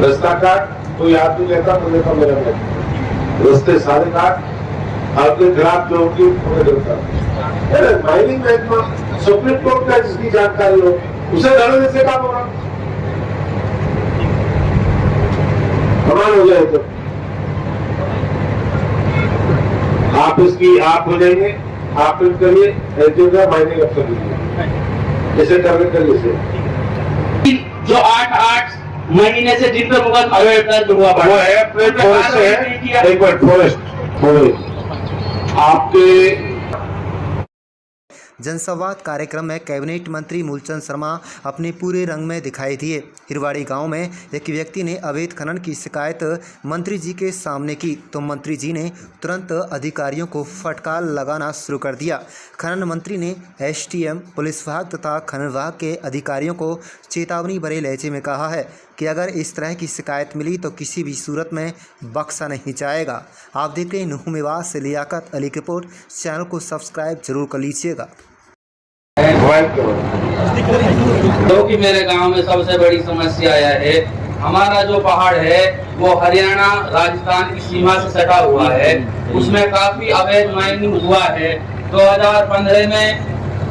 रास्ता काट कोई आदमी लेता तो लेता मेरा नहीं, रास्ते सारे काट आपके खिलाफ जो होगी करता। माइनिंग में सुप्रीम कोर्ट का जिसकी जानकारी हो उसे लड़ने से काम होगा, समान हो जाए तो आप इसकी आप हो जाएंगे, आप इन करिए ऐसे माइनिंग अफसर लीजिए, ऐसे करने करिए से जो 8 महीने से जिन पर मुकदमा हुआ वो है अपने फॉरेस्ट से है, एक बार फॉरेस्ट आपके। जनसंवाद कार्यक्रम में कैबिनेट मंत्री मूलचंद शर्मा अपने पूरे रंग में दिखाई दिए। हिरवाड़ी गांव में एक व्यक्ति ने अवैध खनन की शिकायत मंत्री जी के सामने की तो मंत्री जी ने तुरंत अधिकारियों को फटकार लगाना शुरू कर दिया। खनन मंत्री ने एसडीएम, पुलिस विभाग तथा खनन विभाग के अधिकारियों को चेतावनी भरे लहजे में कहा है कि अगर इस तरह की शिकायत मिली तो किसी भी सूरत में बख्शा नहीं जाएगा। आप देख रहे हैं नुहू मेवात से लियाकत अली की रिपोर्ट। चैनल को सब्सक्राइब जरूर कर लीजिएगा। जो कि मेरे गांव में सबसे बड़ी समस्या यह है, हमारा जो पहाड़ है वो हरियाणा राजस्थान की सीमा से सटा हुआ है, उसमें काफी अवैध माइनिंग हुआ है। 2015 में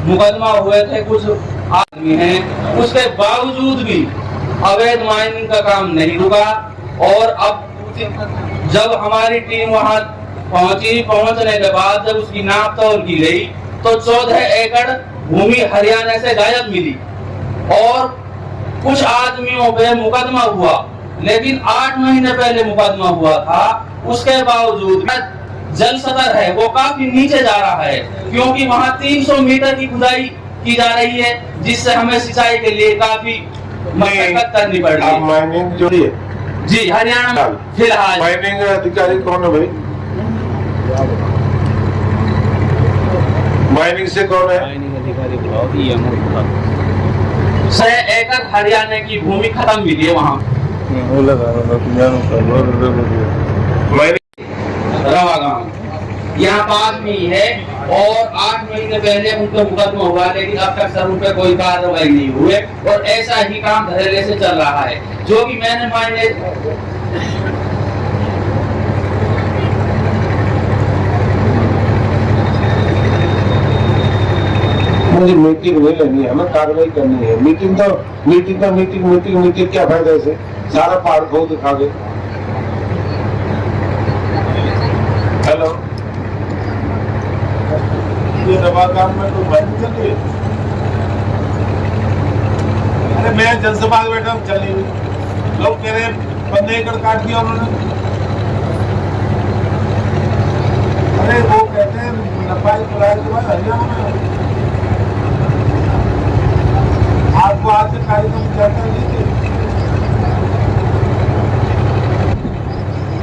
मुकदमा हुए थे कुछ आदमी हैं, उसके बावजूद भी अवैध माइनिंग का काम नहीं रुका। और अब जब हमारी टीम वहां पहुंची, पहुंचने के बाद जब उसकी नाप तौल की गई तो 14 एकड़ भूमि हरियाणा से गायब मिली और कुछ आदमियों पे मुकदमा हुआ, लेकिन 8 महीने पहले मुकदमा हुआ था। उसके बावजूद जल स्तर है वो काफी नीचे जा रहा है, क्योंकि वहाँ 300 मीटर की खुदाई की जा रही है, जिससे हमें सिंचाई के लिए काफी मशक्कत करनी पड़ रही है। माइनिंग जो है जी हरियाणा में फिलहाल माइनिंग अधिकारी कौन है भाई? माइनिंग से कौन है? 6 एकड़ हरियाणा की भूमि खत्म मिली है वहाँ रवा गाँव, यहाँ पास में ही है। और 8 महीने पहले उनका मुकदमा हुआ, लेकिन अब तक सर उन पर कोई कार्रवाई नहीं हुई और ऐसा ही काम धड़ल्ले से चल रहा है। जो कि मैंने मुझे मीटिंग नहीं लेनी है, हमें कार्रवाई करनी है। मीटिंग क्या फायदा है? सारा पहाड़ खो दिखा दे। हेलो, ये दवा काम में तो माइनिंग चल रही है। अरे मैं जनसभा में बैठा हूँ, चली हुई लोग कह रहे 15 एकड़ काट दिया उन्होंने। अरे वो कहते हैं नपाई बुलाए के बाद हरियाणा में आपको आज से कार्यक्रम जानकारी नहीं थी।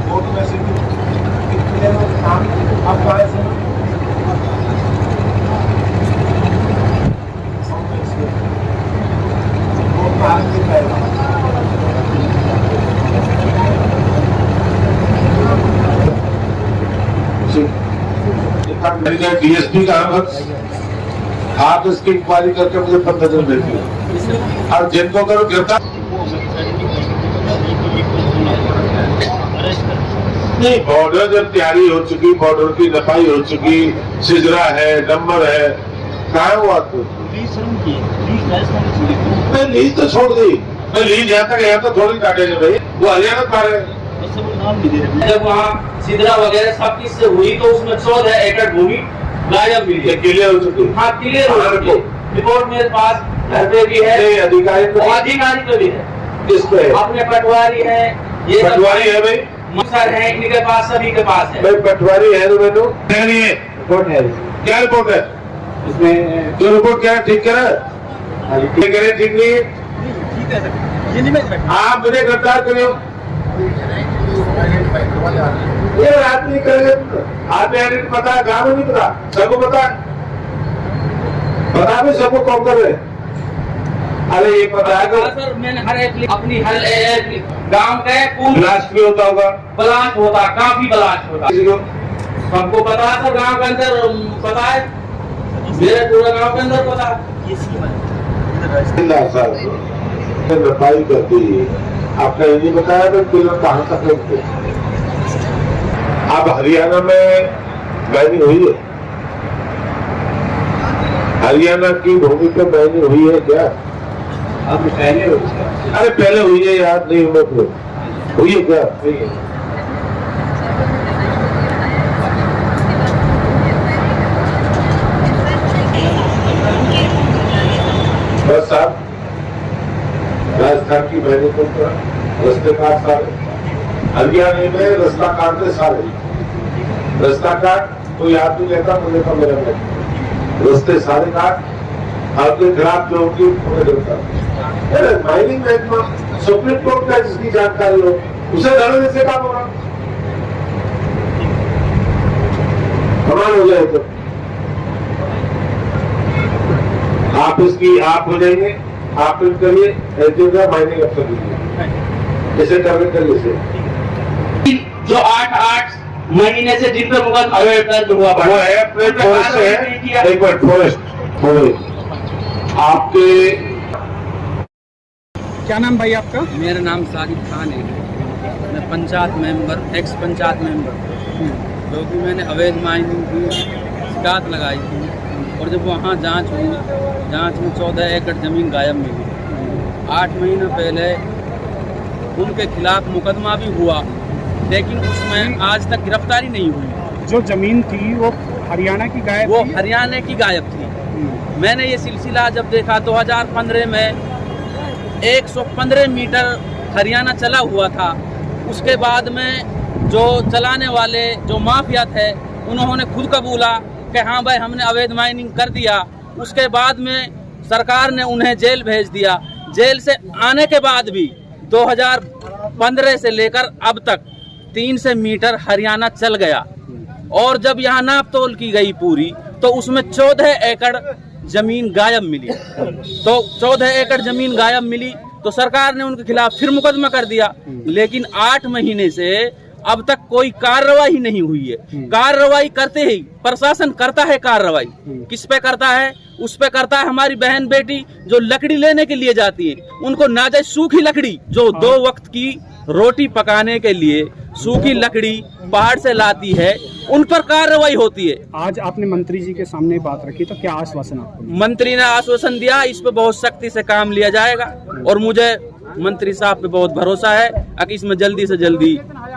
वोट में से काम आप कहाँ से डीएसपी का आप इसकी इंक्वायरी करके मुझे 15 दिन भेजिए और जिनको करो गिरफ्तार नहीं। बॉर्डर जब तैयारी हो चुकी, बॉर्डर की नपाई हो चुकी, सिजरा है, नंबर है, कहाँ हुआ लीज तो छोड़ दी। लीज यहाँ तक थोड़ी काटेंगे भाई, वो हरियाणा काटे। जब वहाँ सिदरा वगैरह सब किस से हुई तो उसमें 14 एकड़ भूमि गायब मिली है। क्लियर हो चुकी? हाँ क्लियर हो चुकी। रिपोर्ट मेरे पास घर पे भी है, अधिकारी पे भी है। किस पे? अपने पटवारी है, ये पटवारी है भाई, सर है, इनके पास सभी के पास है भाई। पटवारी है तो रिपोर्ट है। क्या रिपोर्ट है इसमें? जो रिपोर्ट क्या ठीक करा? ठीक नहीं है, आप मुझे गिरफ्तार करो। ये आदमी करेंगे, आदमी पता है, गाँव में नहीं पता, सबको पता भी सबको कौन कर रहे। अरे ये पता है सर, मैंने हर एक गांव का ब्लास्ट भी होता होगा, ब्लास्ट होता, काफी ब्लास्ट होता, सबको पता है सर। गांव के अंदर पता है, मेरे पूरे गांव के अंदर पता है। नपाई कर दी। आपने ये नहीं बताया कि पिलर कहाँ तक लगते। अब हरियाणा में माइनिंग हुई है, हरियाणा की भूमि पे माइनिंग हुई है क्या? अब पहले अरे पहले हुई है, याद नहीं मेरे को। हुई है क्या? बस साहब राजस्थान की मैंने तो रास्ते काट सारे, हरियाणा में रास्ता काटते सारे, रास्ता काट कोई याद नहीं लेता मुझे तो मेरा में रास्ते सारे काट आपके खिलाफ जो होगी उन्हें गिरफ्तार। माइनिंग में सुप्रीम कोर्ट का जिसकी जानकारी हो उसे लड़ने से काम होगा, कमाल हो जाए। तो आप इसकी आप हो जाएंगे, आप इन करिए एजेंडा माइनिंग अफसर दीजिए, इसे करने करिए से जो 8 महीने से जिन पर मुकदमा अवैध दर्ज हुआ वो है फॉरेस्ट है। एक बार फॉरेस्ट आपके क्या नाम भाई आपका? मेरा नाम साजिद खान है। मैं panchayat member, x panchayat member, जो कि मैंने अवैध माइनिंग की शिकायत लगाई थी और जब वहाँ जांच हुई, जांच में 14 एकड़ ज़मीन गायब मिली। 8 महीना पहले उनके खिलाफ मुकदमा भी हुआ, लेकिन उसमें आज तक गिरफ्तारी नहीं हुई। जो जमीन थी वो हरियाणा की गायब वो थी? हरियाणा की गायब थी। मैंने ये सिलसिला जब देखा 2015 में 115 मीटर हरियाणा चला हुआ था। उसके बाद में जो चलाने वाले जो माफिया थे उन्होंने खुद कबूला कि हाँ भाई हमने अवैध माइनिंग कर दिया। उसके बाद में सरकार ने उन्हें जेल भेज दिया। जेल से आने के बाद भी 2015 से लेकर अब तक 300 मीटर हरियाणा चल गया और जब यहाँ नाप तोल की गई पूरी तो उसमें 14 एकड़ जमीन गायब मिली। तो 14 एकड़ जमीन गायब मिली तो सरकार ने उनके खिलाफ फिर मुकदमा कर दिया, लेकिन 8 महीने से अब तक कोई कार्रवाई नहीं हुई है। कार्रवाई करते ही प्रशासन करता है कार्रवाई, किस पे करता है? उस पे करता है हमारी बहन बेटी जो लकड़ी लेने के लिए जाती है, उनको नाजायज सूखी लकड़ी जो 2 वक्त की रोटी पकाने के लिए सूखी लकड़ी पहाड़ से लाती है, उन पर कार्रवाई होती है। आज आपने मंत्री जी के सामने बात रखी तो क्या आश्वासन आपको? मंत्री ने आश्वासन दिया इस पे बहुत सख्ती से काम लिया जाएगा और मुझे मंत्री साहब पे बहुत भरोसा है कि इसमें जल्दी से जल्दी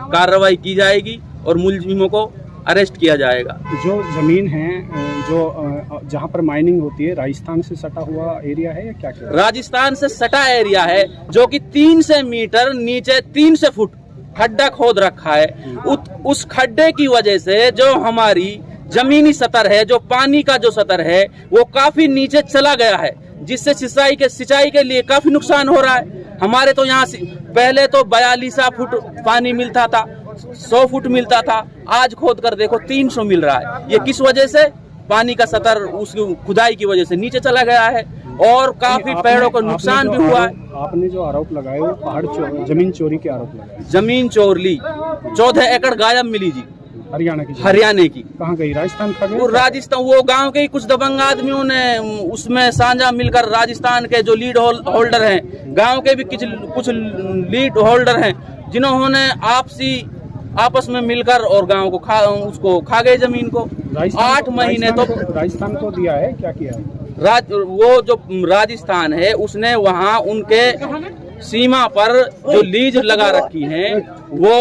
कार्रवाई की जाएगी और मुलजिमों को अरेस्ट किया जाएगा। जो जमीन है जो जहाँ पर माइनिंग होती है राजस्थान से सटा हुआ एरिया है या क्या? राजस्थान से सटा एरिया है जो कि 300 मीटर नीचे 300 फुट खड्डा खोद रखा है। उस खड्डे की वजह से जो हमारी जमीनी सतर है, जो पानी का जो सतर है वो काफी नीचे चला गया है, जिससे सिंचाई के लिए काफी नुकसान हो रहा है। हमारे तो यहाँ पहले तो 42 फुट पानी मिलता था, 100 फुट मिलता था, आज खोद कर देखो 300 मिल रहा है। ये किस वजह से? पानी का सतर उस खुदाई की वजह से नीचे चला गया है और काफी पेड़ों को नुकसान भी हुआ है। आपने जो आरोप लगाए वो पहाड़ जमीन चोरी के आरोप लगाए। जमीन चोर ली, 14 एकड़ गायब मिली जी हरियाणा की। कहाँ गई? राजस्थान खा गई? वो राजस्थान, वो गांव के ही कुछ दबंग आदमियों ने उसमें साझा मिलकर राजस्थान के जो लीड होल्डर हैं, गांव के भी कुछ लीड होल्डर हैं, जिन्होंने आपस में मिलकर और गांव को उसको खा गए जमीन को। 8 महीने तो राजस्थान को दिया है। क्या किया? वो जो राजस्थान है उसने वहाँ उनके सीमा पर जो लीज लगा रखी है वो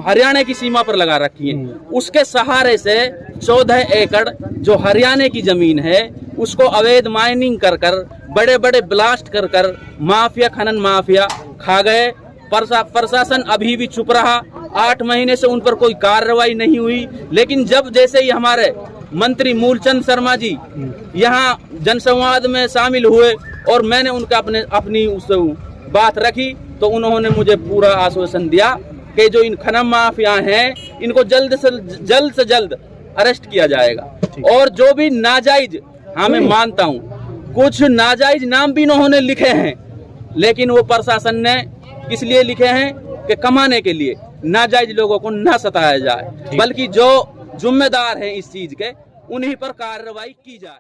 हरियाणा की सीमा पर लगा रखी है। उसके सहारे से 14 एकड़ जो हरियाणा की जमीन है उसको अवैध माइनिंग कर बड़े बड़े ब्लास्ट कर माफिया, खनन माफिया खा गए। प्रशासन अभी भी चुप रहा। 8 महीने से उन पर कोई कार्रवाई नहीं हुई, लेकिन जब जैसे ही हमारे मंत्री मूलचंद शर्मा जी यहाँ जनसंवाद में शामिल हुए और मैंने उनका अपनी उस बात रखी तो उन्होंने मुझे पूरा आश्वासन दिया कि जो इन खनन माफिया हैं इनको जल्द से जल्द अरेस्ट किया जाएगा। और जो भी नाजायज, हाँ मैं मानता हूँ कुछ नाजायज नाम भी इन्होंने लिखे हैं, लेकिन वो प्रशासन ने किस लिए लिखे हैं कि कमाने के लिए, नाजायज लोगों को ना सताया जाए, बल्कि जो जिम्मेदार हैं इस चीज के उन्हीं पर कार्रवाई की जाए।